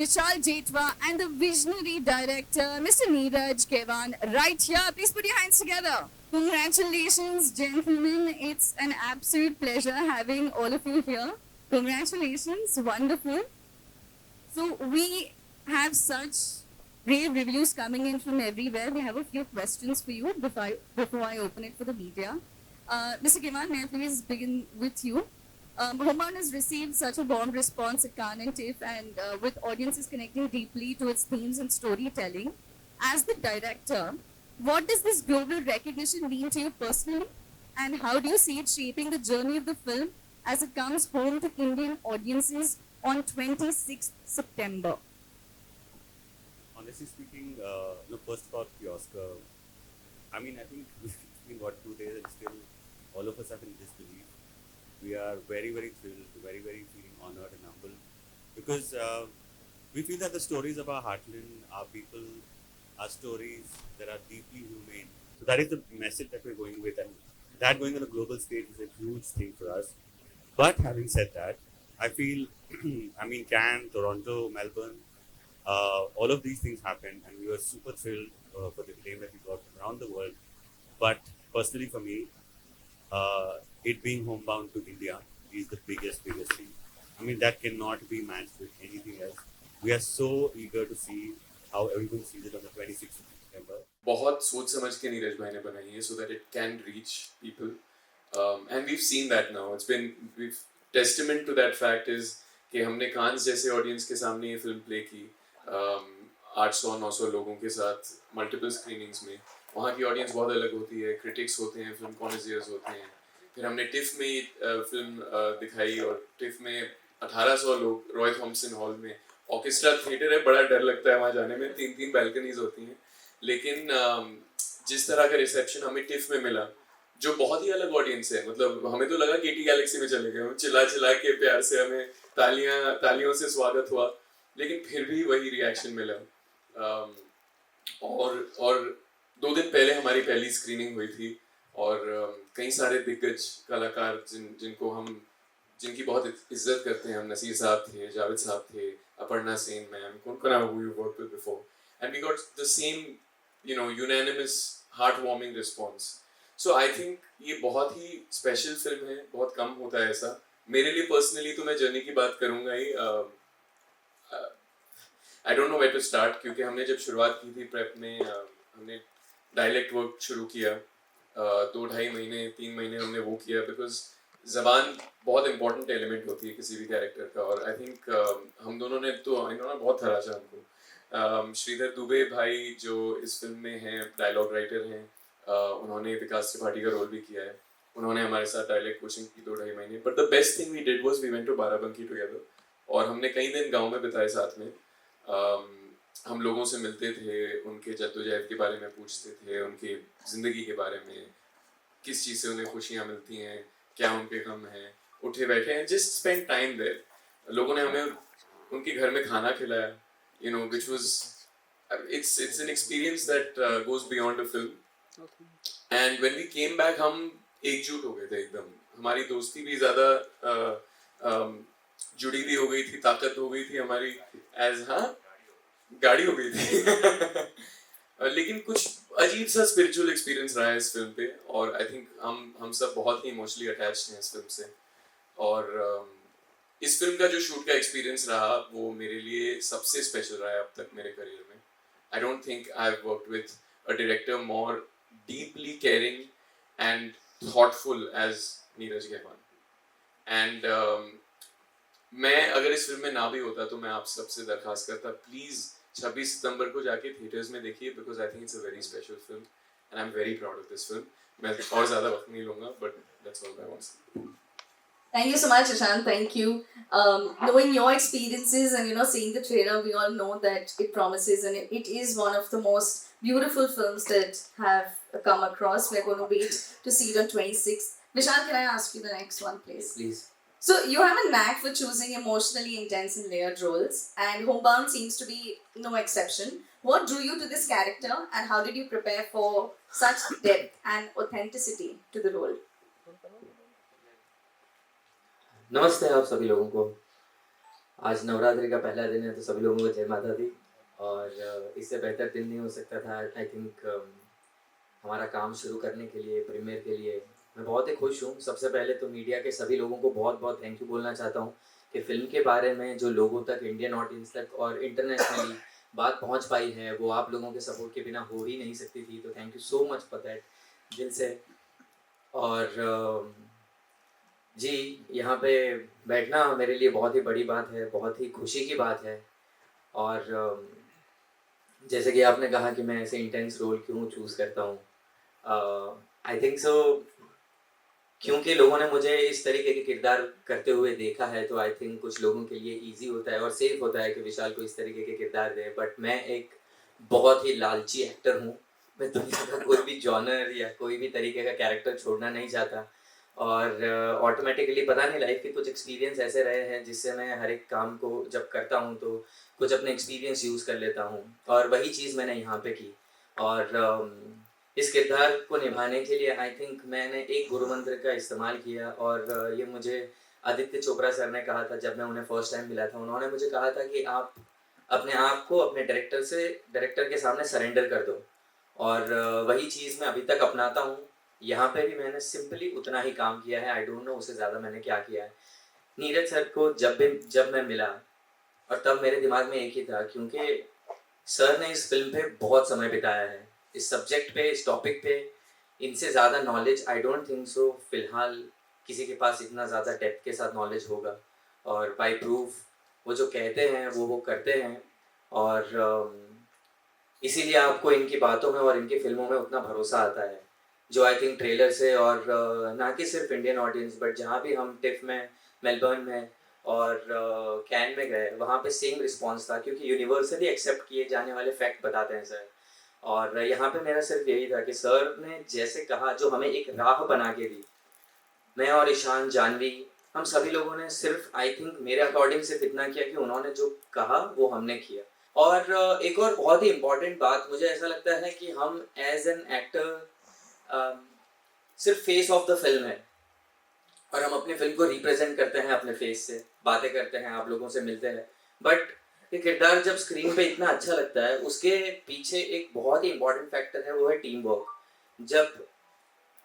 Vishal Jetwa and the visionary director, Mr. Neeraj Kevan, right here. Please put your hands together. Congratulations, gentlemen. It's an absolute pleasure having all of you here. Congratulations, wonderful. So, we have such rave reviews coming in from everywhere. We have a few questions for you before I open it for the media. Mr. Kevan, may I please begin with you? Homebound has received such a warm response at Cannes and TIFF, and with audiences connecting deeply to its themes and storytelling. As the director, what does this global recognition mean to you personally, and how do you see it shaping the journey of the film as it comes home to Indian audiences on 26th September? Honestly speaking, first about the Oscar, I mean, I think it's been what 2 days and still all of us are in disbelief. We are very, very thrilled, very, very feeling honored and humble because we feel that the stories of our heartland, our people, are stories that are deeply humane. So that is the message that we're going with, and that going on a global stage is a huge thing for us. But having said that, I feel, I mean, Cannes, Toronto, Melbourne, all of these things happened, and we were super thrilled for the acclaim that we got from around the world. But personally, for me, it being homebound to India is the biggest thing. I mean, that cannot be matched with anything else. We are so eager to see how everyone sees it on the 26th of September. बहुत सोच समझ के नीरज भाई ने बनाई है so that it can reach people, and we've seen that now. We've testament to that fact is कि हमने कांस जैसे ऑडियंस के सामने ये फिल्म प्ले की 800-900 लोगों के साथ मल्टीपल स्क्रीनिंग्स में. वहाँ की ऑडियंस बहुत अलग होती है, क्रिटिक्स होते हैं, फिल्म कॉन्सियर्स होते हैं. फिर हमने टिफ में फिल्म दिखाई और टिफ में 1800 लोग रॉय थॉम्सन हॉल में, ऑर्केस्ट्रा थिएटर है, बड़ा डर लगता है वहाँ जाने में, 3-3 बैल्कनीज होती हैं. लेकिन जिस तरह का रिसेप्शन हमें टिफ में मिला, जो बहुत ही अलग ऑडियंस है, मतलब हमें तो लगा केटी गैलेक्सी में चले गए, चिल्ला चिल्ला के प्यार से हमें तालियों से स्वागत हुआ, लेकिन फिर भी वही रिएक्शन मिला. और 2 दिन पहले हमारी पहली स्क्रीनिंग हुई थी और कई सारे दिग्गज कलाकार जिनकी बहुत इज्जत करते हैं हम, नसीर साहब थे, जावेद साहब थे, अपर्णा सेन मैम, कौन work with before, and we got the same, unanimous heartwarming response. So I think ये बहुत ही स्पेशल फिल्म है, बहुत कम होता है ऐसा. मेरे लिए पर्सनली तो मैं जर्नी की बात करूंगा ही. I don't know where to start, क्योंकि हमने जब शुरुआत की थी प्रेप में, हमने डायलेक्ट वर्क शुरू किया. 2-2.5 महीने 3 महीने हमने वो किया, बिकॉज ज़बान बहुत इंपॉर्टेंट एलिमेंट होती है किसी भी कैरेक्टर का. और आई थिंक हम दोनों ने बहुत हराशा हमको. श्रीधर दुबे भाई जो इस फिल्म में हैं, डायलॉग राइटर हैं, उन्होंने विकास त्रिपाठी का रोल भी किया है. उन्होंने हमारे साथ डायलॉग कोचिंग की 2-2.5 महीने. But the best thing we did was we went to Barabanki together, और हमने कई दिन गांव में बिताए साथ में. हम लोगों से मिलते थे, उनके जद्दोजहद के बारे में पूछते थे, उनकी ज़िंदगी के बारे में, किस चीज़ से उन्हें खुशियाँ मिलती हैं, क्या उनके गम हैं. उठे बैठे हैं, जस्ट स्पेंड टाइम देयर. लोगों ने हमें उनके घर में खाना खिलाया, which was, it's an experience that goes beyond a film. Okay. And when we came back, हम एकजुट हो गए थे एकदम. हमारी दोस्ती भी ज़्यादा जुड़ी हुई हो गई थी, ताकत हो गई थी हमारी, गाड़ी हो गई थी. लेकिन कुछ अजीब सा स्पिरिचुअल एक्सपीरियंस रहा है इस फिल्म पे, और आई थिंक हम सब बहुत ही इमोशनली अटैच्ड हैं इस फिल्म से. और इस फिल्म का जो शूट का एक्सपीरियंस रहा, वो मेरे लिए सबसे स्पेशल रहा है अब तक मेरे करियर में. I don't think I have worked with a director more deeply caring and thoughtful as Neeraj Ghaywan. And मैं अगर इस फिल्म में ना भी होता तो मैं आप सबसे दरखास्त करता, प्लीज़ 26 सितंबर को जाके थिएटर्स में देखिए, because I think it's a very special film and I am very proud of this film. मैं और ज़्यादा वक्त नहीं लूँगा, but that's all I want. Thank you so much, Ashan. Thank you. Knowing your experiences and seeing the trailer, we all know that it promises, and it is one of the most beautiful films that have come across. We're going to wait to see it on 26th. Vishal, can I ask you the next one, please? Please. So you have a knack for choosing emotionally intense and layered roles, and Homebound seems to be no exception. What drew you to this character, and how did you prepare for such depth and authenticity to the role? नमस्ते आप सभी लोगों को. आज नवरात्रि का पहला दिन है तो सभी लोगों को जय माता दी। और इससे बेहतर दिन नहीं हो सकता था आई थिंक हमारा काम शुरू करने के लिए, प्रीमियर के लिए। मैं बहुत ही खुश हूँ। सबसे पहले तो मीडिया के सभी लोगों को बहुत बहुत थैंक यू बोलना चाहता हूँ कि फ़िल्म के बारे में जो लोगों तक, इंडियन ऑडियंस तक और इंटरनेशनली बात पहुँच पाई है, वो आप लोगों के सपोर्ट के बिना हो ही नहीं सकती थी। तो thank you so much for that, दिल से। और जी, यहाँ पे बैठना मेरे लिए बहुत ही बड़ी बात है, बहुत ही खुशी की बात है। और जैसे कि आपने कहा कि मैं ऐसे इंटेंस रोल क्यों चूज़ करता हूँ, आई थिंक सो क्योंकि लोगों ने मुझे इस तरीके के किरदार करते हुए देखा है, तो आई थिंक कुछ लोगों के लिए ईज़ी होता है और सेफ होता है कि विशाल को इस तरीके के किरदार दें। बट मैं एक बहुत ही लालची एक्टर हूँ। मैं दुनिया का कोई भी जॉनर या कोई भी तरीके का कैरेक्टर छोड़ना नहीं चाहता। और ऑटोमेटिकली पता नहीं लाइफ के कुछ एक्सपीरियंस ऐसे रहे हैं जिससे मैं हर एक काम को जब करता हूँ तो कुछ अपने एक्सपीरियंस यूज़ कर लेता हूँ, और वही चीज़ मैंने यहाँ पे की। और इस किरदार को निभाने के लिए आई थिंक मैंने एक गुरु मंत्र का इस्तेमाल किया। और ये मुझे आदित्य चोपड़ा सर ने कहा था जब मैं उन्हें फर्स्ट टाइम मिला था। उन्होंने मुझे कहा था कि आप अपने आप को अपने डायरेक्टर के सामने सरेंडर कर दो। और वही चीज़ मैं अभी तक अपनाता हूँ। यहाँ पे भी मैंने सिंपली उतना ही काम किया है। आई डोंट नो उससे ज़्यादा मैंने क्या किया है। नीरज सर को जब मैं मिला, और तब मेरे दिमाग में एक ही था, क्योंकि सर ने इस फिल्म पे बहुत समय बिताया है, इस सब्जेक्ट पे, इस टॉपिक पे। इनसे ज़्यादा knowledge I don't think so फिलहाल किसी के पास इतना ज़्यादा डेप्थ के साथ नॉलेज होगा। और बाय प्रूफ वो जो कहते हैं वो करते हैं। और इसीलिए आपको इनकी बातों में और इनकी फ़िल्मों में उतना भरोसा आता है, जो आई थिंक ट्रेलर से। और ना कि सिर्फ इंडियन ऑडियंस, बट जहाँ भी हम टिफ में, मेलबर्न में और कैन में गए, वहाँ पे सेम रिस्पॉन्स था, क्योंकि यूनिवर्सली एक्सेप्ट किए जाने वाले फैक्ट बताते हैं सर। और यहाँ पे मेरा सिर्फ यही था कि सर ने जैसे कहा, जो हमें एक राह बना के दी, मैं और ईशान, जानवी, हम सभी लोगों ने सिर्फ आई थिंक मेरे अकॉर्डिंग सिर्फ इतना किया कि उन्होंने जो कहा वो हमने किया। और एक और बहुत ही इम्पॉर्टेंट बात मुझे ऐसा लगता है कि हम एज एन एक्टर सिर्फ फेस ऑफ द फिल्म है, और हम अपनी फिल्म को रिप्रेजेंट करते हैं अपने फेस से, बातें करते हैं, आप लोगों से मिलते हैं। बट ये किरदार जब स्क्रीन पे इतना अच्छा लगता है, उसके पीछे एक बहुत ही इम्पॉर्टेंट फैक्टर है, वो है टीम वर्क। जब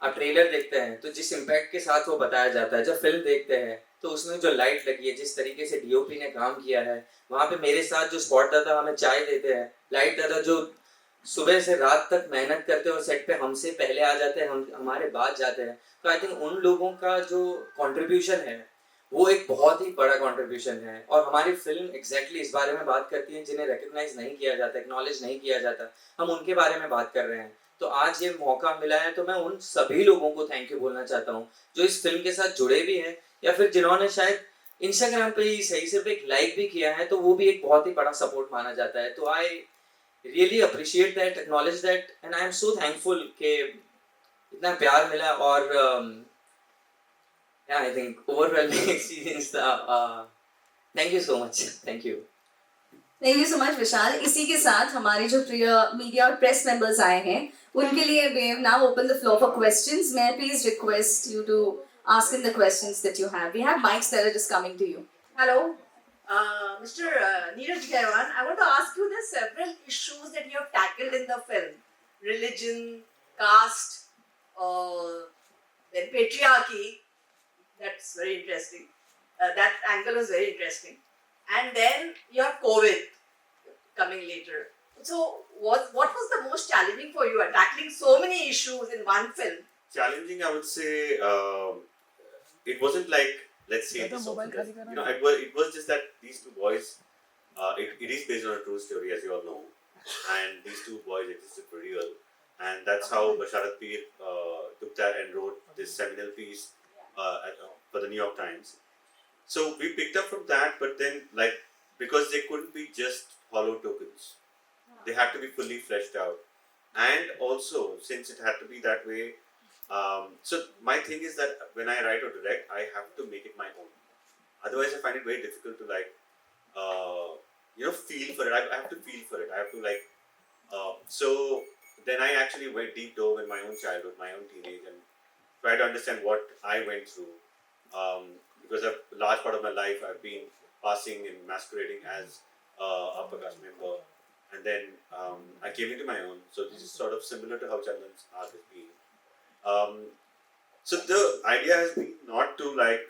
आप ट्रेलर देखते हैं तो जिस इम्पैक्ट के साथ वो बताया जाता है, जब फिल्म देखते हैं तो उसमें जो लाइट लगी है, जिस तरीके से डीओपी ने काम किया है, वहाँ पे मेरे साथ जो स्पॉट दादा हमें चाय देते हैं, लाइट दादा जो सुबह से रात तक मेहनत करते हैं और सेट पे हमसे पहले आ जाते हैं, हम हमारे बाद जाते हैं। तो आई थिंक उन लोगों का जो कंट्रीब्यूशन है वो एक बहुत ही बड़ा कंट्रीब्यूशन है। और हमारी फिल्म एग्जैक्टली इस बारे में बात करती है, जिन्हें रिकग्नाइज नहीं किया जाता, एक्नॉलेज नहीं किया जाता, हम उनके बारे में बात कर रहे हैं। तो आज ये मौका मिला है, तो मैं उन सभी लोगों को थैंक यू बोलना चाहता हूँ जो इस फिल्म के साथ जुड़े भी हैं, या फिर जिन्होंने शायद इंस्टाग्राम पे ही सही सिर्फ एक लाइक भी किया है, तो वो भी एक बहुत ही बड़ा सपोर्ट माना जाता है। तो I really appreciate that, acknowledge that, and I am so thankful कि इतना प्यार मिला। और आई थिंक ओवरवेलमिंग एक्सपीरियंस था। Thank you so much, thank you. Thank you so much Vishal. इसी के साथ हमारे जो प्रिय मीडिया और प्रेस मेंबर्स आए हैं, उनके लिए we have now opened the floor for questions. May I please request you to ask in the questions that you have. We have mics that are just coming to you. Hello, Mr. Neeraj Gaiwan. I want to ask you, there's several issues that you have tackled in the film: religion, caste, then patriarchy. That's very interesting. That angle was very interesting. And then you have COVID coming later. So, what was the most challenging for you? Tackling so many issues in one film. Challenging, I would say, it wasn't like, let's say this often. You know, it was just that these two boys, it is based on a true story, as you all know, and these two boys existed for real, and that's how Basharat Peer took that and wrote this seminal piece for the New York Times. So we picked up from that, but then like, because they couldn't be just hollow tokens, they had to be fully fleshed out, and also since it had to be that way. So my thing is that when I write or direct, I have to make it my own. Otherwise, I find it very difficult to like, feel for it. I have to feel for it. I have to like. So then I actually went deep dove in my own childhood, my own teenage, and tried to understand what I went through. Because a large part of my life I've been passing and masquerading as a Prakash member, and then I came into my own. So this is sort of similar to how Chandan's arc has been. So the idea has been not to like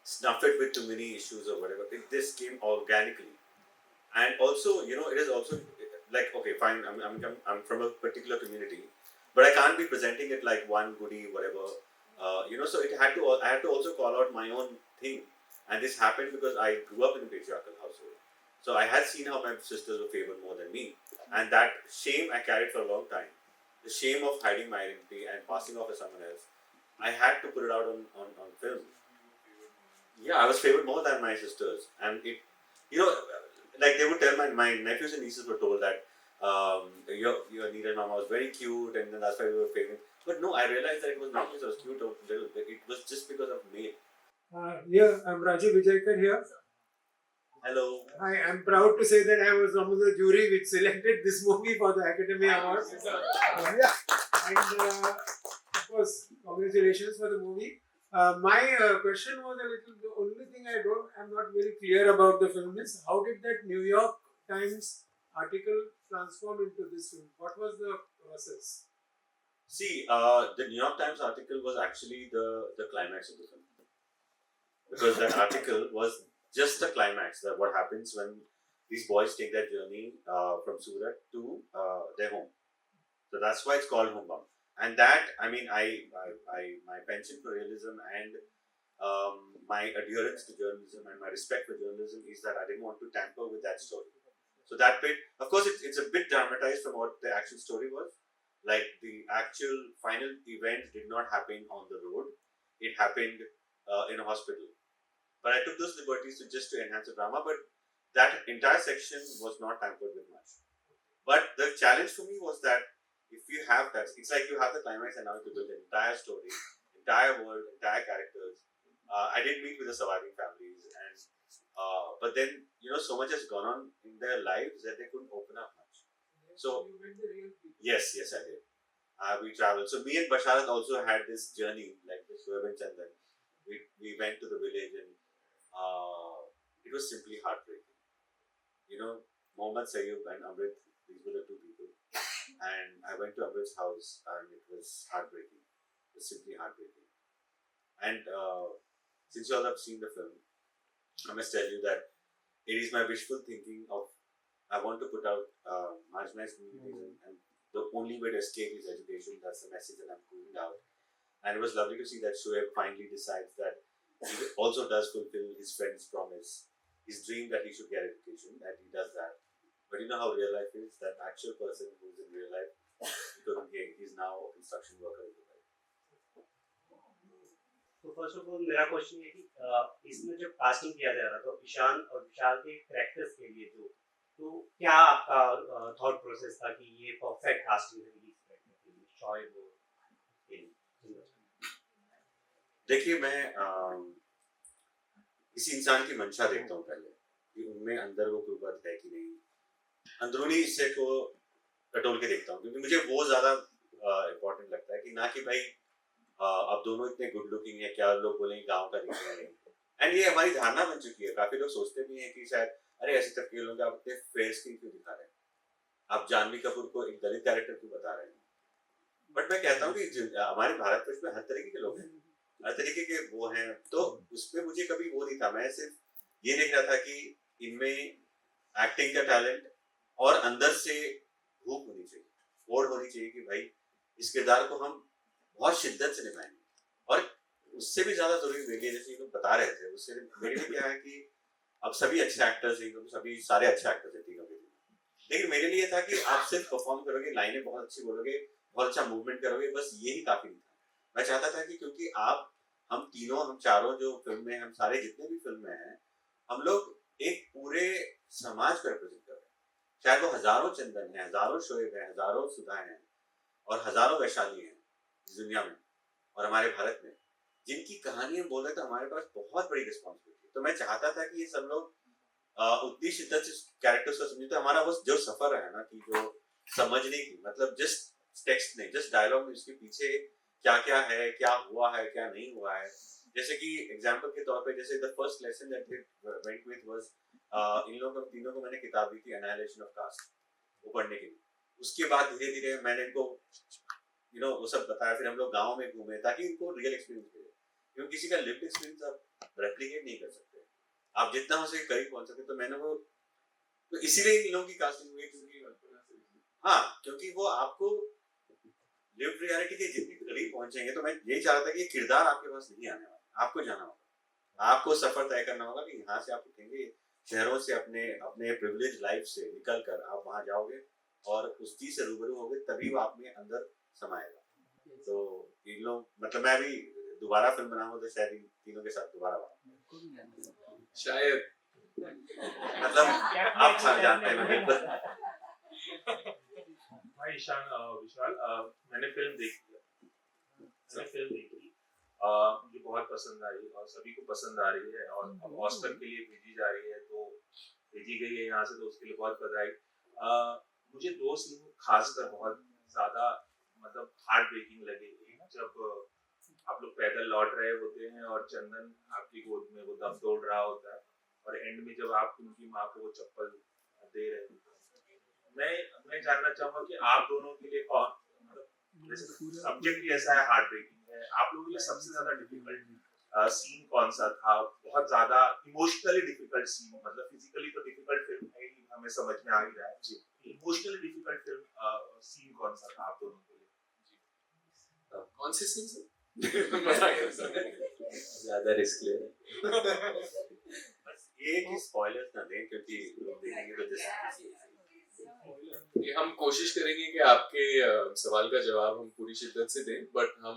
snuff it with too many issues or whatever. This came organically, and also it is also like, okay, fine. I'm from a particular community, but I can't be presenting it like one goodie whatever. So I had to also call out my own thing, and this happened because I grew up in a patriarchal household. So I had seen how my sisters were favored more than me, and that shame I carried for a long time. The shame of hiding my identity and passing off as someone else. I had to put it out on film. Yeah, I was favored more than my sisters, and it, like they would tell my nephews and nieces were told that your Neeraj Mama was very cute, and then that's why we were favored. But no, I realized that it was not because I was cute or little. It was just because of me. Yeah, I'm Rajiv Vijayakar here. Hello. I am proud to say that I was one of the jury which selected this movie for the Academy Awards. Yeah, and of course, congratulations for the movie. My question was a little. The only thing I'm not very clear about the film is how did that New York Times article transform into this film? What was the process? See, the New York Times article was actually the climax of the film, because that article was just the climax. That what happens when these boys take that journey from Surat to their home. So that's why it's called Homebum. And that, I mean, my penchant for realism and my adherence to journalism and my respect for journalism is that I didn't want to tamper with that story. So that bit, of course, it's a bit dramatized from what the actual story was. Like the actual final event did not happen on the road; it happened in a hospital. But I took those liberties just to enhance the drama. But that entire section was not tampered with much. But the challenge for me was that if you have that, it's like you have the climax and now you build the entire story, entire world, entire characters. I did meet with the surviving families, and but then so much has gone on in their lives that they couldn't open up much. So you met the real people. yes, I did. We traveled. So me and Basharat also had this journey, like the Shoaib and Chandan. We went to the village, and it was simply heartbreaking. Mohammed Sayyub and Amrit, these were the two people. And I went to Amrit's house, and it was heartbreaking. It was simply heartbreaking. And since you all have seen the film, I must tell you that it is my wishful thinking of I want to put out marginalized communities, and the only way to escape is education. That's the message that I'm putting out. And it was lovely to see that Shoaib finally decides that he also does fulfill his friend's promise, his dream that he should get education, that he does that. But you know how real life is, that actual person who's in real life, he's now a construction worker in Dubai. तो first of all मेरा question ये कि इसमें जब casting किया जा रहा था तो ईशान और विशाल के कैरेक्टर्स के लिए तो क्या आपका थॉट प्रोसेस था कि ये परफेक्ट कास्टिंग रहेगी इस कैरेक्टर के लिए शोएब और देखिए, मैं किसी इंसान की मंशा देखता हूँ पहले कि उनमें अंदर वो कुर्बत है कि नहीं, अंदरूनी हिस्से को टटोल के देखता हूँ, क्योंकि मुझे वो ज्यादा इम्पोर्टेंट लगता है कि ना कि भाई अब दोनों इतने गुड लुकिंग है, क्या लोग बोलेंगे गांव का दिख रहे हैं। एंड ये हमारी धारणा बन चुकी है, काफी लोग सोचते भी हैं कि शायद अरे ऐसे तक के लोग आप इतने फेयर स्किन क्यों दिखा रहे हैं, आप जानवी कपूर को एक दलित कैरेक्टर क्यों बता रहे हैं। बट मैं कहता हूँ कि हमारे भारतवर्ष में हर तरीके के लोग हैं, हर तरीके के वो हैं, तो उसमें मुझे कभी वो नहीं था। मैं सिर्फ ये देख रहा था कि इनमें एक्टिंग का टैलेंट और अंदर से भूख होनी चाहिए, होड़ होनी चाहिए कि भाई इस किरदार को हम बहुत शिद्दत से निभाएंगे। और उससे भी ज्यादा जरूरी मेरे लिए, जैसे ये लोग बता रहे थे, उससे मेरे लिए क्या है कि अब सभी अच्छे एक्टर्स हैं, सभी सारे अच्छे एक्टर्स हैं, लेकिन मेरे लिए था कि आप सिर्फ परफॉर्म करोगे, लाइनें बहुत अच्छी बोलोगे, बहुत अच्छा मूवमेंट करोगे, बस यही काफी नहीं था। मैं चाहता था कि क्योंकि हम तीनों, हम चारों जो फिल्म में, हम सारे जितने भी फिल्म में हैं, हम लोग एक पूरे समाज को रिप्रेजेंट कर रहे हैं। चाहे वो हजारों चंदन है, हजारों शोएब है, हजारों सुधा हैं और हजारों वैशाली हैं इस दुनिया में और हमारे भारत में, जिनकी कहानियां बोल रहे, तो हमारे पास बहुत बड़ी रिस्पॉन्सिबिलिटी। तो मैं चाहता था कि ये सब लोग उतनी शिद्दत से कैरेक्टर्स को समझे। तो हमारा वो जो सफर है ना, कि जो समझने की, मतलब जस्ट टेक्स्ट नहीं, जस्ट डायलॉग में उसके पीछे क्या क्या है, क्या हुआ है, क्या नहीं हुआ है, जैसे कि एग्जांपल के तौर पे, जैसे the first lesson that they went with was, इन लोगों को तीनों को मैंने किताब दी थी एनालाइजेशन ऑफ कास्ट वो पढ़ने के लिए। उसके बाद धीरे धीरे मैंने इनको वो सब बताया, फिर हम लोग गाँव में घूमे ताकि इनको रियल एक्सपीरियंस मिले, क्योंकि किसी का लिव्ड एक्सपीरियंस आप रेप्लिकेट नहीं कर सकते, आप जितना हो सके करीब पहुंच सके। तो मैंने वो तो इसीलिए इन लोगों की कास्टिंग हुई, क्योंकि वो आपको लिव्ड रियलिटी के जितनी करीब पहुंचेंगे। तो मैं यही चाह रहा था कि ये किरदार आपके पास नहीं आने वाला, आपको जाना होगा, आपको सफर तय करना होगा कि यहाँ से आप उठेंगे शहरों से, अपने अपने प्रिविलेज लाइफ से निकल कर आप वहां जाओगे और उस चीज से रूबरू होगे, तभी वो आप में अंदर समाएगा। तो इन लोग मतलब मैं अभी दोबारा फिल्म बनाऊंगा तो शायद इन तीनों के साथ दोबारा बनाऊंगा, शायद मतलब आप जानते हैं। भाई ईशान विशाल, मैंने फिल्म देखी मुझे बहुत पसंद आई और सभी को पसंद आ रही है, और अब ऑस्कर के लिए भेजी जा रही है, तो भेजी गई है यहाँ से, तो उसके लिए बहुत बधाई। मुझे दो सीन खासकर बहुत ज्यादा मतलब हार्ट ब्रेकिंग लगे। एक जब आप लोग पैदल लौट रहे होते हैं और चंदन आपकी गोद में वो दम तोड़ रहा होता है, और एंड में जब आप उनकी माँ को वो चप्पल दे रहे हैं, मैं जानना चाहूंगा कि आप दोनों के लिए कौन, मतलब जैसे सब्जेक्ट ही ऐसा है हार्ट ब्रेकिंग है, आप लोगों के लिए सबसे ज्यादा डिफिकल्ट सीन कौन सा था? बहुत ज्यादा इमोशनली डिफिकल्ट सीन, मतलब फिजिकली तो डिफिकल्ट फिल्म है ही, हमें समझ में आ ही रहा है जी, इमोशनली डिफिकल्ट फिल्म सीन कौन सा था आप दोनों के लिए? जी कौन से सीन से? ज्यादा रिस्क ले ये कि स्पॉयलर्स ना दें, क्योंकि लोग देखेंगे तो जैसे ये हम कोशिश करेंगे कि आपके सवाल का जवाब हम पूरी शिद्दत से दें, बट हम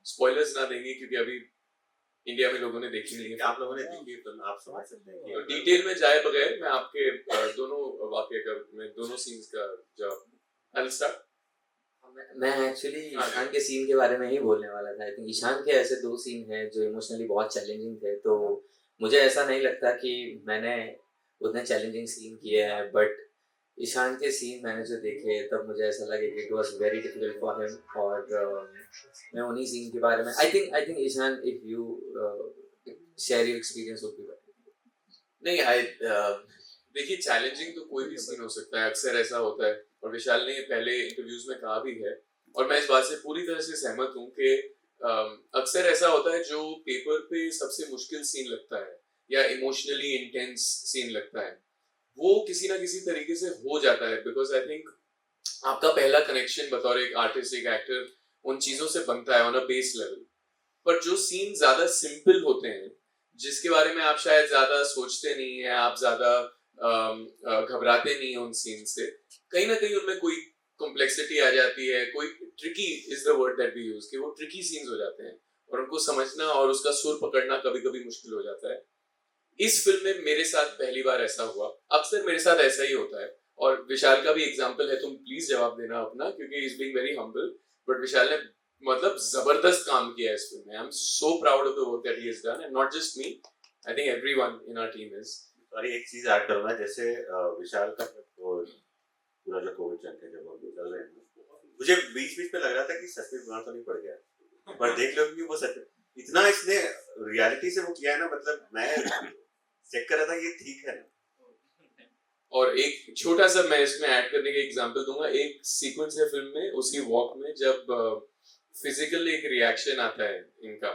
स्पॉयलर्स ना देंगे क्योंकि अभी इंडिया में लोगों ने देखी नहीं है। आप लोगों ने देखी तो आप समझ सकते हैं तो डिटेल में जाए बगैर मैं आपके दोनों वाकये का, मैं दोनों सीन्स का जवाब I'll start। मैं एक्चुअली ईशान के सीन के बारे में ही बोलने वाला था। आई थिंक ईशान के ऐसे दो सीन हैं जो इमोशनली बहुत चैलेंजिंग थे, तो मुझे ऐसा नहीं लगता कि मैंने उतने चैलेंजिंग सीन किए हैं, बट ईशान के सीन मैंने जो देखे तब मुझे ऐसा लगे कि it was very difficult for him, और मैं उन्हीं सीन के बारे में I think Ishaan if you share your experience would be better. नहीं, देखिए चैलेंजिंग तो कोई भी सीन हो सकता है, अक्सर ऐसा होता है, और विशाल ने पहले इंटरव्यूज में कहा भी है, और मैं इस बात से पूरी तरह से सहमत हूँ कि अक्सर ऐसा होता है जो पेपर पे सबसे मुश्किल सीन लगता है या इमोशनली इंटेंस सीन लगता है, वो किसी ना किसी तरीके से हो जाता है, बिकॉज आई थिंक आपका पहला कनेक्शन बतौर एक आर्टिस्ट, एक एक्टर उन चीजों से बनता है ऑन अ बेस लेवल। पर जो सीन ज्यादा सिंपल होते हैं, जिसके बारे में आप शायद ज्यादा सोचते नहीं है, आप ज्यादा घबराते नहीं है उन सीन से, कहीं ना कहीं उनमें कोई कॉम्प्लेक्सिटी आ जाती है, कोई tricky is the word that we use, कि वो ट्रिकी सीन्स हो जाते हैं और उनको समझना और उसका सुर पकड़ना कभी कभी मुश्किल हो जाता है। इस फिल्म में मेरे साथ पहली बार ऐसा हुआ, अक्सर मेरे साथ ऐसा ही होता है, और विशाल का भी एग्जांपल है, तुम प्लीज जवाब देना अपना, क्योंकि he is being very humble, but Vishal ने मतलब जबरदस्त काम किया है इस फिल्म में। I am so proud of the work that he has done, and not just me, I think everyone in our team is. और एक चीज ऐड करूंगा, जैसे विशाल का पूरा जो कोविड चल रहे हैं, मुझे बीच बीच में लग रहा था कि सच में बीमार तो नहीं पड़ गया, पर देख लो कि वो सच इतना इसने रियलिटी से वो किया है ना, मतलब मैं चेक कर रहा था ये ठीक है ना। और एक छोटा सा मैं इसमें ऐड करने का एग्जांपल दूंगा, एक सीक्वेंस है फिल्म में, उसी वॉक में जब फिजिकल एक रिएक्शन आता है इनका,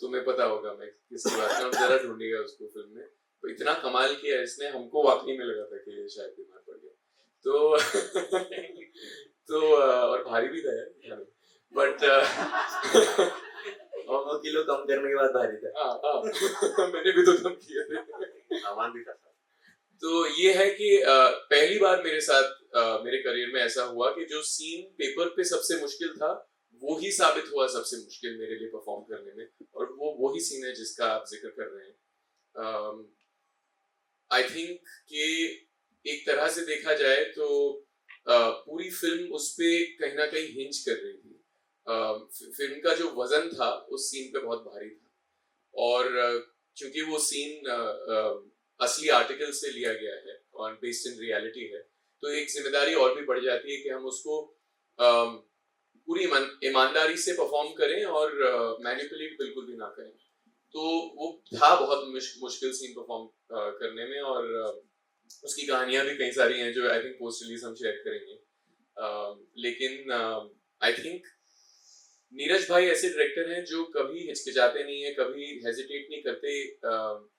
तुम्हें पता होगा मैं किसकी बात कर रहा हूं, जरा ढूंढिएगा उसको फिल्म में, तो इतना कमाल किया इसने, हमको वाकई में लगा था कि ये शायद बीमार पड़ गया, तो और भारी भी था, बट और किलो कम करने के बाद भारी था। मैंने भी तो कम किए थे, सामान भी था। तो ये है कि पहली बार मेरे साथ मेरे करियर में ऐसा हुआ कि जो सीन पेपर पे सबसे मुश्किल था वो ही साबित हुआ सबसे मुश्किल मेरे लिए परफॉर्म करने में, और वो वही सीन है जिसका आप जिक्र कर रहे हैं। आई थिंक कि एक तरह से देखा जाए तो पूरी फिल्म उस पे कहीं ना कहीं हिंज कर रही थी। फिल्म का जो वजन था उस सीन पे बहुत भारी था, और क्योंकि वो सीन असली आर्टिकल से लिया गया है और बेस्ड इन रियलिटी है, तो एक जिम्मेदारी और भी बढ़ जाती है कि हम उसको पूरी ईमानदारी से परफॉर्म करें और मैनिपुलेट बिल्कुल भी ना करें। तो वो था बहुत मुश्किल सीन परफॉर्म करने में, और उसकी कहानियां भी कई सारी हैं जो आई थिंक पोस्ट रिलीज हम शेयर करेंगे। लेकिन आई थिंक नीरज भाई ऐसे डायरेक्टर हैं जो कभी हिचकिचाते नहीं है, कभी हेजिटेट नहीं करते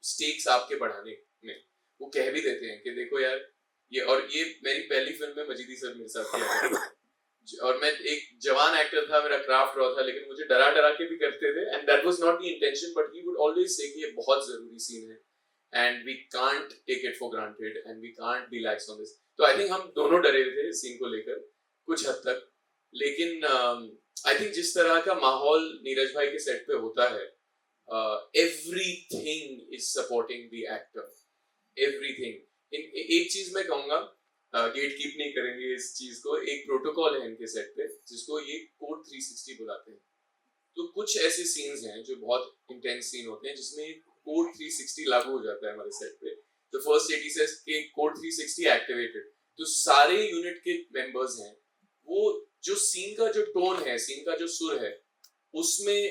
स्टेक्स आपके बढ़ाने में। वो कह भी देते हैं कि देखो यार ये मेरी पहली फिल्म में मजीदी सर मेरे साथ किया और मैं एक जवान एक्टर था, मेरा क्राफ्ट रहा था, लेकिन मुझे डरा डरा के भी करते थे, and that was not the intention, but he would always say कि ये बहुत जरूरी सीन है and we can't take it for granted and we can't be lax on this. तो आई थिंक हम दोनों डरे थे इस सीन को लेकर कुछ हद तक, लेकिन आई थिंक जिस तरह का माहौल नीरज भाई के सेट पे होता है, everything is supporting the actor, everything. एक चीज मैं कहूंगा, गेट कीप नहीं करेंगे इस चीज को, एक प्रोटोकॉल है इनके सेट पे जिसको ये कोड 360 बुलाते हैं। तो कुछ ऐसे सीन्स हैं जो बहुत इंटेंस सीन होते हैं जिसमें कोड 360 लागू हो जाता है हमारे सेट पे। तो फर्स्ट एडी सेज के कोड 360 एक्टिवेटेड, तो सारे यूनिट के मेंबर्स हैं, वो जो सीन का जो टोन है, सीन का जो सुर है, उसमें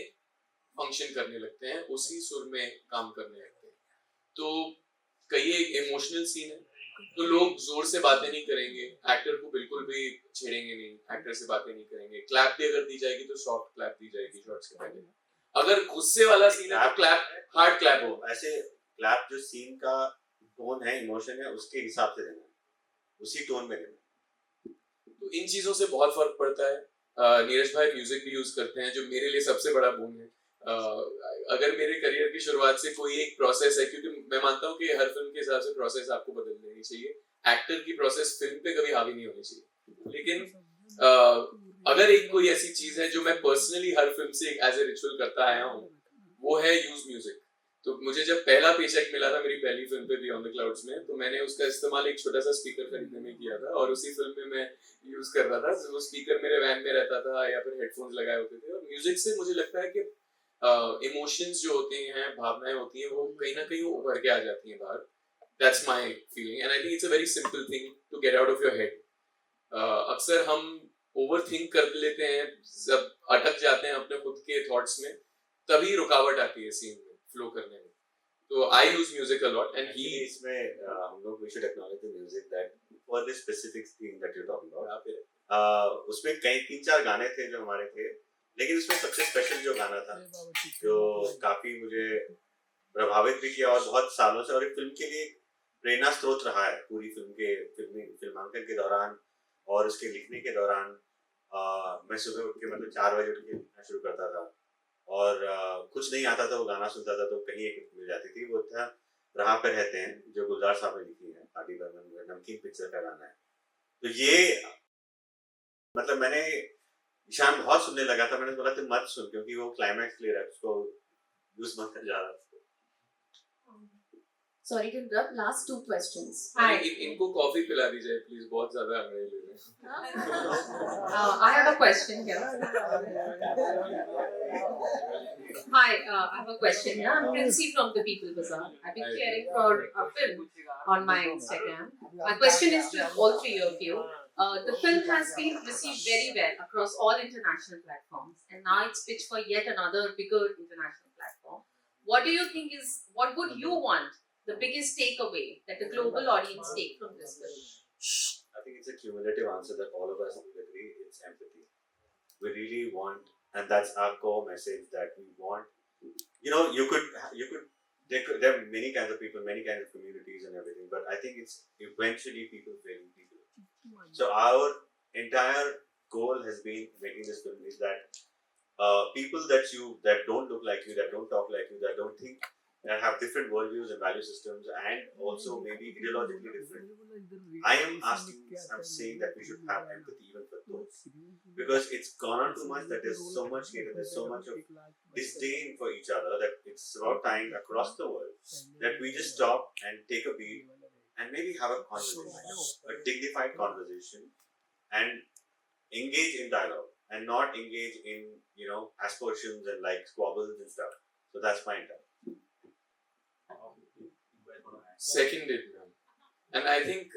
फंक्शन करने लगते हैं, उसी सुर में काम करने लगते हैं। तो कई इमोशनल सीन है तो लोग जोर से बातें नहीं करेंगे, एक्टर को बिल्कुल भी छेड़ेंगे नहीं, एक्टर से बातें नहीं करेंगे। क्लैप भी अगर दी जाएगी तो सॉफ्ट क्लैप दी जाएगी शॉट्स के पहले। अगर गुस्से वाला सीन है तो क्लैप, हार्ड क्लैप हो। ऐसे क्लैप जो सीन का टोन है, इमोशन है, उसके हिसाब से देना, उसी टोन में देना। तो इन चीजों से बहुत फर्क पड़ता है। नीरज भाई म्यूजिक भी यूज करते हैं जो मेरे लिए सबसे बड़ा बोन है। अगर मेरे करियर की शुरुआत से कोई एक प्रोसेस है, क्योंकि मैं मानता हूँ कि हर फिल्म के हिसाब से प्रोसेस आपको बदल लेनी चाहिए, एक्टर की प्रोसेस फिल्म पे कभी हावी नहीं होनी चाहिए। लेकिन अगर एक कोई ऐसी चीज है जो मैं पर्सनली हर फिल्म से एज ए रिचुअल करता आया हूँ, वो है यूज म्यूजिक। तो मुझे जब पहला पेचेक मिला था मेरी पहली फिल्म पे बियॉन्ड द क्लाउड्स में, तो मैंने उसका इस्तेमाल एक छोटा सा स्पीकर खरीदने में किया था और उसी फिल्म में मैं यूज कर रहा था। वो स्पीकर मेरे वैन में रहता था या फिर हेडफोन्स लगाए होते थे। और म्यूजिक से मुझे लगता है कि इमोशंस जो होते हैं, भावनाएं होती हैं, वो कहीं ना कहीं उभर के आ जाती हैं बाहर। That's my feeling and I think it's a very simple thing to get out of your head. अक्सर हम ओवर थिंक कर लेते हैं, जब अटक जाते हैं अपने खुद के थॉट्स में, तभी रुकावट आती है सीन में फ्लो करने में। तो I use music a lot and he इसमें हम लोग we should acknowledge the music that for this specific thing that you talking about. उसमें कई 3-4 गाने थे जो हमारे थे, लेकिन उसमें सबसे स्पेशल जो गाना था जो काफी मुझे प्रभावित भी किया और बहुत सालों से, और एक फिल्म के लिए प्रेरणा स्रोत रहा है पूरी फिल्म के फिल्मांकन के दौरान और उसके लिखने के दौरान। मैं सुबह उठ के मतलब 4 बजे उठ के लिखना शुरू करता था और कुछ नहीं आता था, वो गाना सुनता था तो कहीं एक मिल जाती थी। वो था राह पे रहते हैं, जो गुलजार साहब ने लिखी है, आदि बर्मन, नमकीन पिक्चर का गाना है। तो ये मतलब मैंने ईशान बहुत सुनने लगा था, मैंने बोला तुम मत सुन क्योंकि वो क्लाइमैक्स क्लियर है, उसको यूज मत कर जा रहा। Sorry to interrupt. Last 2 questions. इनको कॉफी पिला दीजिए प्लीज, बहुत ज्यादा अंग्रेजी ले रहे हैं। I have a question here. Hi, I have a question here. I'm Princy from The People Bazaar. I've been caring for a film on my Instagram. My question is to all 3 of you. The film has been received very well across all international platforms, and now it's pitched for yet another bigger international platform. What do you think is, what would you want the biggest takeaway that the global audience take from this film? I think it's a cumulative answer that all of us will agree. It's empathy. We really want, and that's our core message, that we want. You know, there are many kinds of people, many kinds of communities and everything, but I think it's eventually people failing people. So our entire goal has been making this film is that people that don't look like you, that don't talk like you, that don't think, that have different worldviews and value systems, and also maybe ideologically different. I'm saying that we should have empathy even for those, because it's gone on too much that there's so much hate and there's so much of disdain for each other that it's about time across the world that we just stop and take a beat and maybe have a conversation, a dignified conversation, and engage in dialogue and not engage in, you know, aspersions and like squabbles and stuff. So that's my intent. Seconded, and I think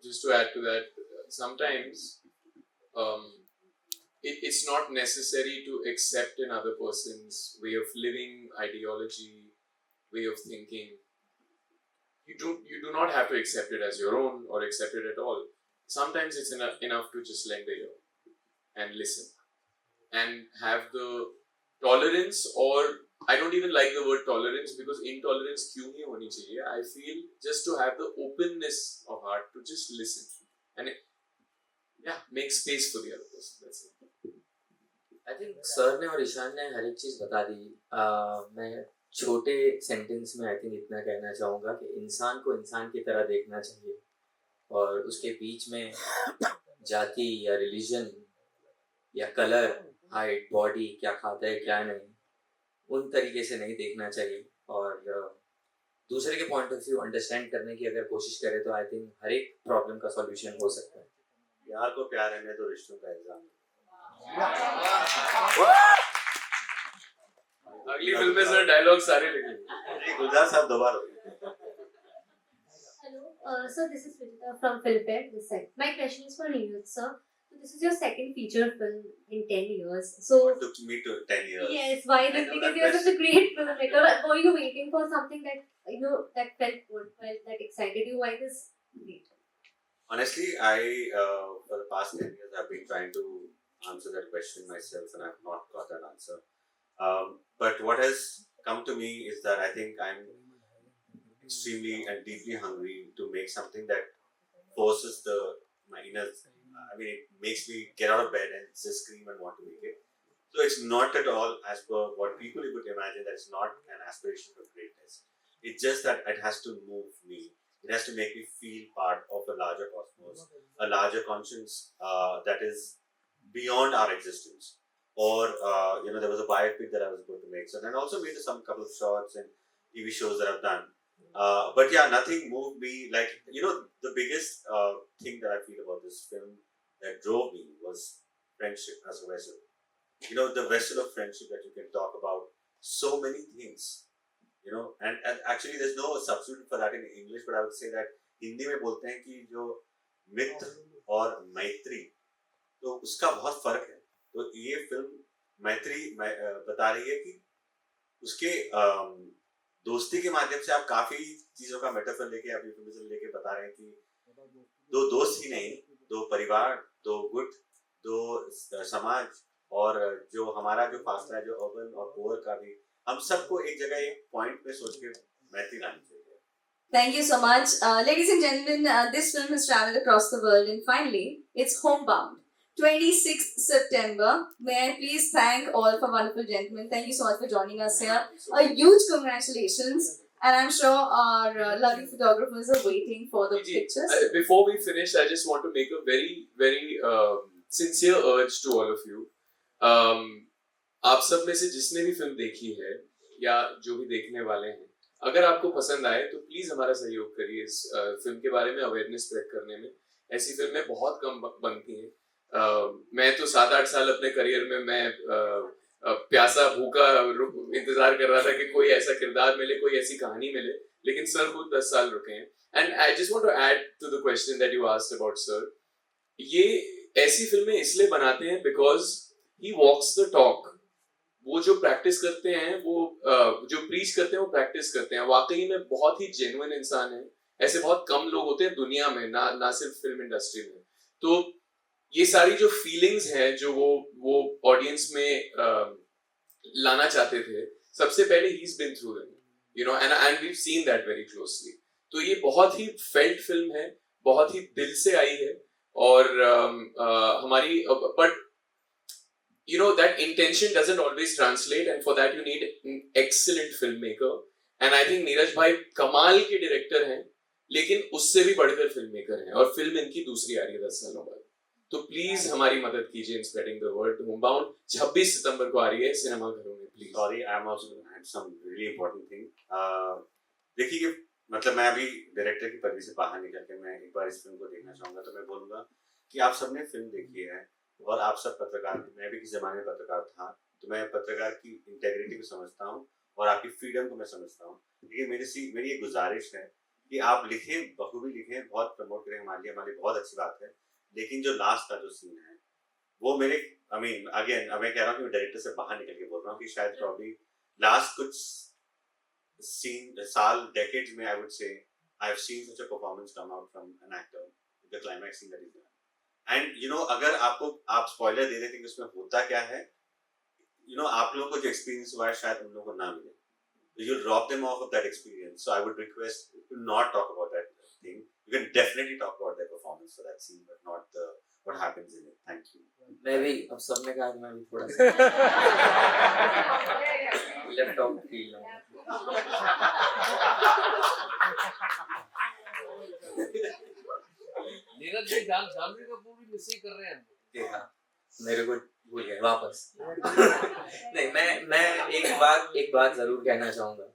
just to add to that, sometimes it's not necessary to accept another person's way of living, ideology, way of thinking. You do not have to accept it as your own or accept it at all. Sometimes it's enough to just lend a ear and listen and have the tolerance, or I don't even like the word tolerance because intolerance क्यों नहीं होनी चाहिए. I feel just to have the openness of heart to just listen and make space for the other person. That's it. I think sir ने और ईशान ने हर एक चीज़ बता दी. मैं छोटे सेंटेंस में आई थिंक इतना कहना चाहूँगा कि इंसान को इंसान की तरह देखना चाहिए और उसके बीच में जाति या रिलीजन या कलर, हाइट, बॉडी, क्या खाता है क्या नहीं, उन तरीके से नहीं देखना चाहिए. और दूसरे के पॉइंट ऑफ व्यू अंडरस्टैंड करने की अगर कोशिश करें तो आई थिंक हर एक प्रॉब्लम का सॉल्यूशन हो सकता है. प्यार को प्यार रहने तो रिश्तों का एग्जाम. अगली फिल्म में सर डायलॉग सारे लिखेंगे. गुलजार साहब दोबारा. Hello, sir, this is Vijita from Filmpare this side. My question is for Neeraj, sir. So this is your second feature film in 10 years. So It took me to 10 years. yes, why this? Because you're such a great filmmaker. Were you waiting for something that that felt good, that excited you? Why this? Honestly, I for the past 10 years I've been trying to answer that question myself and I've not got that answer. But what has come to me is that I think I'm extremely and deeply hungry to make something that forces my inner. I mean, it makes me get out of bed and just scream and want to make it. So it's not at all as per what people would imagine. That it's not an aspiration for greatness. It's just that it has to move me. It has to make me feel part of a larger cosmos, a larger conscience that is beyond our existence. Or there was a biopic that I was going to make. So then I also made some couple of shorts and TV shows that I've done. But yeah, nothing moved me like the biggest thing that I feel about this film that drove me was friendship as a vessel. The vessel of friendship that you can talk about so many things. And actually there's no substitute for that in English, but I would say that Hindi में बोलते हैं कि जो मित्र और मैत्री, तो उसका बहुत फर्क है. तो ये फिल्म मैत्री बता रही है कि उसके दोस्ती के माध्यम से आप काफी चीजों का मेटाफर लेके, आप इंफॉर्मेशन लेके बता रहे हैं कि दो दोस्त ही नहीं, दो परिवार, दो गुट, दो समाज, और जो हमारा जो फासला है जो अर्बन और पुअर का भी, हम सबको एक जगह एक पॉइंट पे सोच के मैत्री लानी चाहिए. Thank you so much. Ladies and gentlemen, this film has traveled across the world and finally, it's homebound. 26th September. May I please thank all for wonderful gentlemen. Thank you so much for joining us here. A huge congratulations. And I'm sure our lovely photographers are waiting for the pictures. Before we finish, I just want to make a very, very sincere urge to all of you. आप सब में से जिसने भी film देखी है या जो भी देखने वाले हैं, अगर आपको पसंद आए तो प्लीज हमारा सहयोग करिए इस फिल्म के बारे में अवेयरनेस स्प्रेड करने में. ऐसी फिल्में बहुत कम बनती हैं. मैं तो 7-8 साल अपने करियर में मैं प्यासा भूखा इंतजार कर रहा था कि कोई ऐसा किरदार मिले, कोई ऐसी कहानी मिले, लेकिन सर खुद 10 साल रुके हैं. And I just want to add to the question that you asked about sir. ये ऐसी फिल्में इसलिए बनाते हैं because he walks the talk. वो जो प्रैक्टिस करते हैं, वो जो प्रीच करते हैं, वो प्रैक्टिस करते हैं. वाकई में बहुत ही जेन्युइन इंसान है. ऐसे बहुत कम लोग होते हैं दुनिया में, ना सिर्फ फिल्म इंडस्ट्री में. तो ये सारी जो फीलिंग्स हैं जो वो ऑडियंस में लाना चाहते थे, सबसे पहले he is been through them, and we have seen that very closely. तो ये बहुत ही फेल्ट फिल्म है, बहुत ही दिल से आई है. और हमारी but that intention doesn't always translate, and for that you need an excellent filmmaker. And I think Neeraj भाई कमाल के डायरेक्टर हैं, लेकिन उससे भी बढ़कर फिल्ममेकर हैं, और फिल्म इनकी दूसरी आ रही है 10 सालों बाद. तो प्लीज हमारी मदद कीजिए in spreading the word. Homebound 26 सितंबर को आ रही है सिनेमाघरों में. Please. Sorry, I am also had some really important thing. देखिए, मतलब मैं अभी डायरेक्टर की पदवी से बाहर निकल के मैं एक बार इस फिल्म को देखना चाहूंगा. तो मैं बोलूंगा कि आप सबने फिल्म देखी है और आप सब पत्रकार, मैं भी किसी जमाने में पत्रकार था, तो मैं पत्रकार की इंटेग्रिटी को समझता हूँ और आपकी फ्रीडम को मैं समझता हूँ. लेकिन मेरी एक गुजारिश है कि आप लिखें, बखूबी लिखें, बहुत प्रमोट करें हमारे लिए, हमारी बहुत अच्छी बात है. लेकिन जो लास्ट का जो सीन है वो मेरे I mean, again, अब मैं कह रहा हूँ कि मैं डायरेक्टर से बाहर निकल के बोल रहा हूँ कि शायद probably last कुछ decades में I would say I have seen such a performance come out from an actor, the climax scene that is done. And you know, अगर आप spoiler दे देते कि उसमें होता क्या है, you know, आप लोगों को जो experience हुआ है शायद उन लोगों को ना मिले. You'll rob them off of that experience. So I would request to not talk about that thing. You can definitely talk about their performance for that scene, but not what happens in it. Thank you. मैं भी अब सबने कहा मैं भी थोड़ा सा left out feel हूँ. नीरज जी जानवी कपूर भी मिस ही कर रहे हैं. देखा मेरे को भूल गए वापस. नहीं, मैं एक बात जरूर कहना चाहूँगा.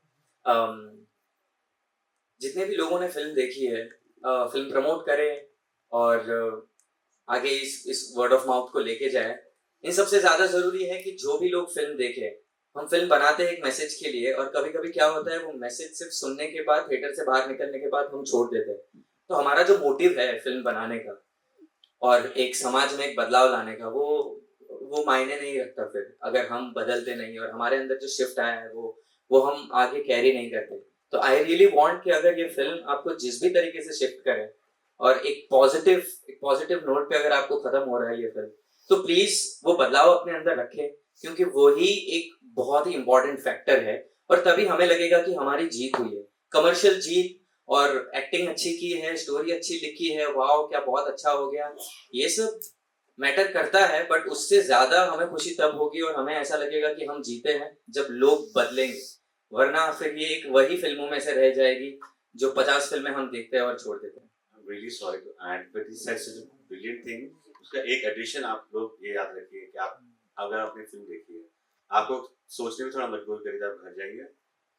जितने भी लोगों ने फिल्म देखी है, फिल्म प्रमोट करें और आगे इस वर्ड ऑफ माउथ को लेके जाए. इन सबसे ज़्यादा ज़रूरी है कि जो भी लोग फिल्म देखें, हम फिल्म बनाते हैं एक मैसेज के लिए, और कभी कभी क्या होता है वो मैसेज सिर्फ सुनने के बाद, थिएटर से बाहर निकलने के बाद हम छोड़ देते हैं. तो हमारा जो मोटिव है फिल्म बनाने का और एक समाज में एक बदलाव लाने का, वो मायने नहीं रखता फिर अगर हम बदलते नहीं और हमारे अंदर जो शिफ्ट आया है वो हम आगे कैरी नहीं करते. तो आई रियली वांट कि अगर ये फिल्म आपको जिस भी तरीके से शिफ्ट करे और एक पॉजिटिव नोट पे अगर आपको खत्म हो रहा है ये फिल्म, तो प्लीज वो बदलाव अपने अंदर रखें, क्योंकि वो ही एक बहुत ही इंपॉर्टेंट फैक्टर है. और तभी हमें लगेगा कि हमारी जीत हुई है, कमर्शियल जीत, और एक्टिंग अच्छी की है, स्टोरी अच्छी लिखी है, वाओ क्या बहुत अच्छा हो गया, ये सब मैटर करता है. बट उससे ज्यादा हमें खुशी तब होगी और हमें ऐसा लगेगा कि हम जीते हैं जब लोग बदलेंगे, वरना फिर ये एक वही फिल्मों में से रह जाएगी जो 50 फिल्में हम देखते हैं और छोड़ देते हैं. I'm really sorry to add, but he said such a brilliant thing. उसका एक एडिशन आप लोग ये याद रखिए कि आप अगर आपने फिल्म देखी है, आपको सोचने में थोड़ा मजबूर करेगा. आप घर जाइए,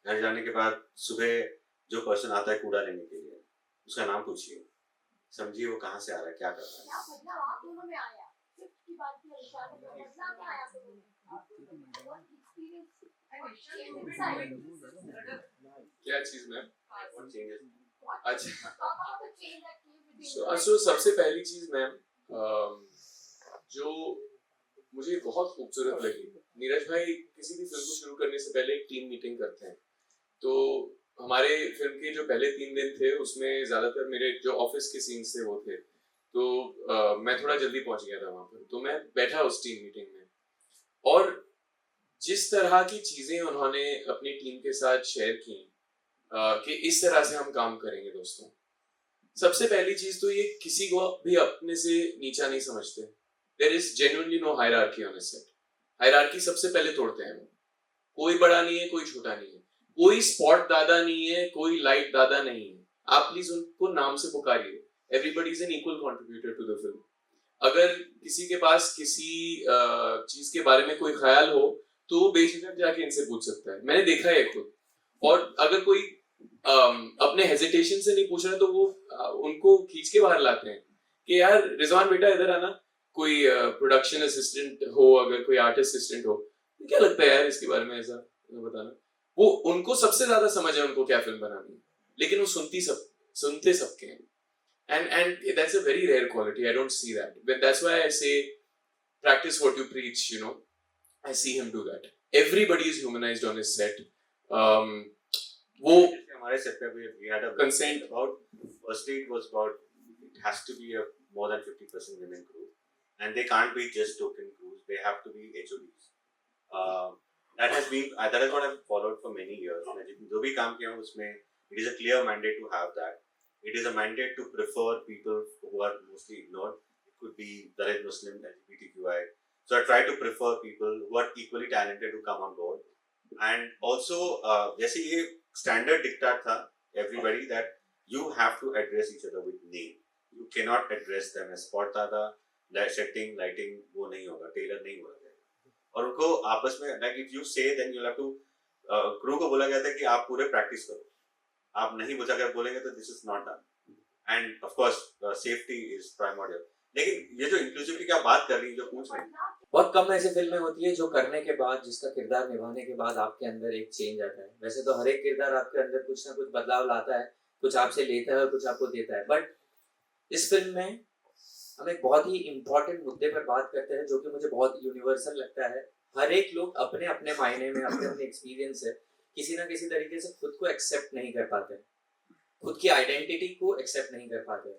घर जाने के बाद सुबह जो पर्सन आता है कूड़ा लेने के लिए, उसका नाम पूछिए, समझिए वो कहाँ से आ रहा है, क्या कर रहा है. क्या चीज मैम? अच्छा, सबसे पहली चीज मैम जो मुझे बहुत खूबसूरत लगी, नीरज भाई किसी भी फिल्म को शुरू करने से पहले एक टीम मीटिंग करते हैं. तो हमारे फिल्म के जो पहले 3 दिन थे उसमें ज्यादातर मेरे जो ऑफिस के सीन्स थे वो थे, तो मैं थोड़ा जल्दी पहुंच गया था वहां पर. तो मैं बैठा उस टीम मीटिंग में, और जिस तरह की चीजें उन्होंने अपनी टीम के साथ शेयर की कि इस तरह से हम काम करेंगे दोस्तों. सबसे पहली चीज तो ये किसी को भी अपने से नीचा नहीं समझते. There is genuinely no hierarchy on a set. Hierarchy सबसे पहले तोड़ते हैं वो. कोई बड़ा नहीं है, कोई छोटा नहीं है, कोई स्पॉट दादा नहीं है, कोई लाइट दादा नहीं है. आप प्लीज उनको नाम से पुकारिए. Everybody is an equal contributor to the film. अगर किसी के पास किसी चीज के बारे में कोई ख्याल हो तो वो बेझिझक जाके इनसे पूछ सकता है. मैंने देखा है खुद. और अगर कोई अपने हेजिटेशन से नहीं पूछ रहा तो वो उनको खींच के बाहर लाते हैं कि यार रिजवान बेटा इधर आना. कोई प्रोडक्शन असिस्टेंट हो, अगर कोई आर्ट असिस्टेंट हो, क्या लगता है यार इसके बारे में ऐसा बताना. वो उनको सबसे ज्यादा समझ है उनको क्या फिल्म बनानी है, लेकिन वो सुनते सबके हैं. and that's a very rare quality. I don't see that, but that's why I say practice what you preach. You know, I see him do that. Everybody is humanized on his set. वो हमारे set पे we had a consent about, firstly it was about it has to be a more than 50% women crew, and they can't be just token crews. They have to be HODs. That has what I've followed for many years. जो भी काम किया हूँ उसमें it is a clear mandate to have that. It is a mandate to prefer people who are mostly ignored. It could be Dalit Muslim, LGBTQI. So I try to prefer people who are equally talented to come on board. And also, जैसे ये standard diktat था, everybody, that you have to address each other with name. You cannot address them as spot dada, setting, lighting, वो नहीं होगा, tailor नहीं बोला जाएगा. और उनको आपस में, like if you say, then you'll have to, crew को बोला गया था कि आप पूरे practice करो. आप नहीं बुझा कर बोलेंगे तो this is not done. And of course, safety is primordial. लेकिन ये जो inclusivity की आप बात कर रही हैं, जो पूछ रही हैं, बहुत कम ऐसी फिल्में होती है जो करने के बाद, जिसका किरदार निभाने के बाद आपके अंदर एक चेंज आता है. वैसे तो हर एक किरदार आपके अंदर कुछ ना कुछ बदलाव लाता है, कुछ आपसे लेता है और कुछ आपको देता है. बट इस फिल्म में हम एक बहुत ही इम्पोर्टेंट मुद्दे पर बात करते हैं जो कि मुझे बहुत यूनिवर्सल लगता है। हर एक लोग अपने अपने मायने में अपने अपने एक्सपीरियंस है किसी ना किसी तरीके से खुद को एक्सेप्ट नहीं कर पाते, खुद की आइडेंटिटी को एक्सेप्ट नहीं कर पाते।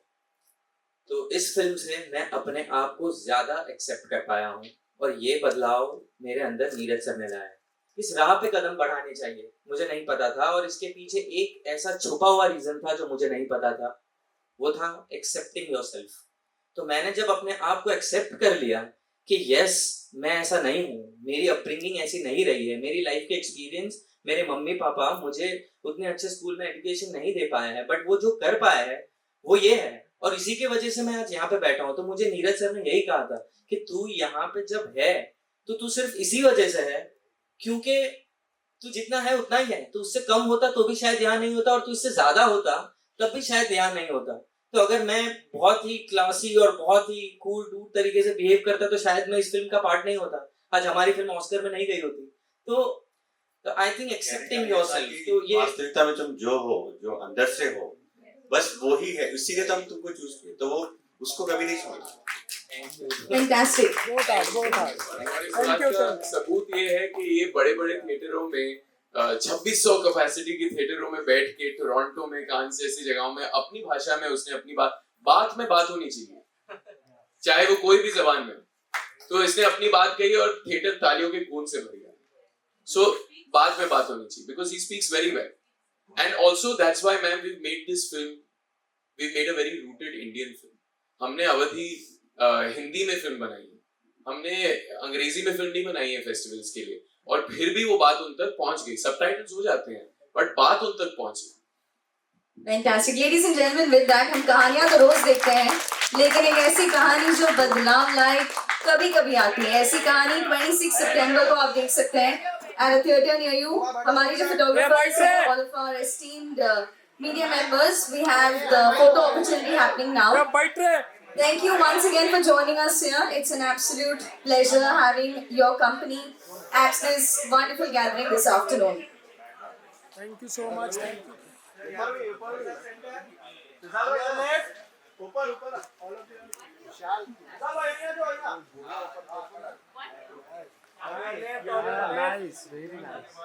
तो इस फिल्म से मैं अपने आप को ज़्यादा एक्सेप्ट कर पाया हूँ और ये बदलाव मेरे अंदर नीरज सर ने लाया है। इस राह पे कदम बढ़ाने चाहिए, मुझे नहीं पता था, और इसके पीछे एक ऐसा छुपा हुआ रीज़न था जो मुझे नहीं पता था, वो था एक्सेप्टिंग योरसेल्फ। तो मैंने जब अपने आप को एक्सेप्ट कर लिया कि यस मैं ऐसा नहीं हूँ, मेरी अपब्रिंगिंग ऐसी नहीं रही है, मेरी लाइफ के एक्सपीरियंस, मेरे मम्मी पापा मुझे उतने अच्छे स्कूल में एजुकेशन नहीं दे पाए हैं, बट वो जो कर पाए हैं वो ये है, और इसी की वजह से मैं आज यहाँ पे बैठा हूँ। तो मुझे नीरज सर ने यही कहा था कि तू यहाँ पे जब है तो तू सिर्फ इसी वजह से है क्योंकि तू जितना है उतना ही है, तू उससे कम होता तो भी शायद यहाँ नहीं होता, और तू इससे ज्यादा होता तब भी शायद यहाँ नहीं होता। तो अगर मैं बहुत ही क्लासी और बहुत ही कूल डूड तरीके से बिहेव करता तो शायद मैं इस फिल्म का पार्ट नहीं होता, आज हमारी फिल्म ऑस्कर में नहीं गई होती। तो आई थिंक एक्सेप्टिंग योरसेल्फ, तो ये वास्तविकता में तुम जो हो, जो अंदर से हो, बस वो ही है, इसीलिए तो हम तुमको चूज किए, तो वो उसको कभी नहीं छोड़ना। Fantastic. हमारे बात का सबूत ये है कि ये बड़े बड़े थिएटरों में 2600 कैपेसिटी के थिएटरों में बैठ के टोरंटो में, कांस जैसी जगहों में अपनी भाषा में उसने अपनी बात में बात होनी चाहिए, चाहे वो कोई भी जबान में, तो इसने अपनी बात कही और थिएटर तालियों के गूंज से भर गया। सो बात में बात होनी चाहिए because he speaks very well, and also that's why ma'am we made this film, we made a very rooted Indian film. हमने अवधि हिंदी में फिल्म बनाई है, हमने अंग्रेजी में फिल्म नहीं बनाई है फेस्टिवल्स के लिए, और फिर भी वो बात उन तक पहुंच गई। सबटाइटल्स हो जाते हैं बट बात उन तक पहुंच गई। Fantastic. Ladies and gentlemen, with that हम कहानियां तो रोज देखते हैं, लेकिन एक ऐसी कहानी जो बदलाव लाए कभी कभी आती है, ऐसी कहानी 26 सितंबर को आप देख सकते हैं at a theater near you. हमारी जो photographers हैं, all of our esteemed media members, we have the photo opportunity happening now. Thank you once again for joining us here. It's an absolute pleasure having your company at this wonderful gathering this afternoon. Thank you so much. Thank you. Nice, very nice.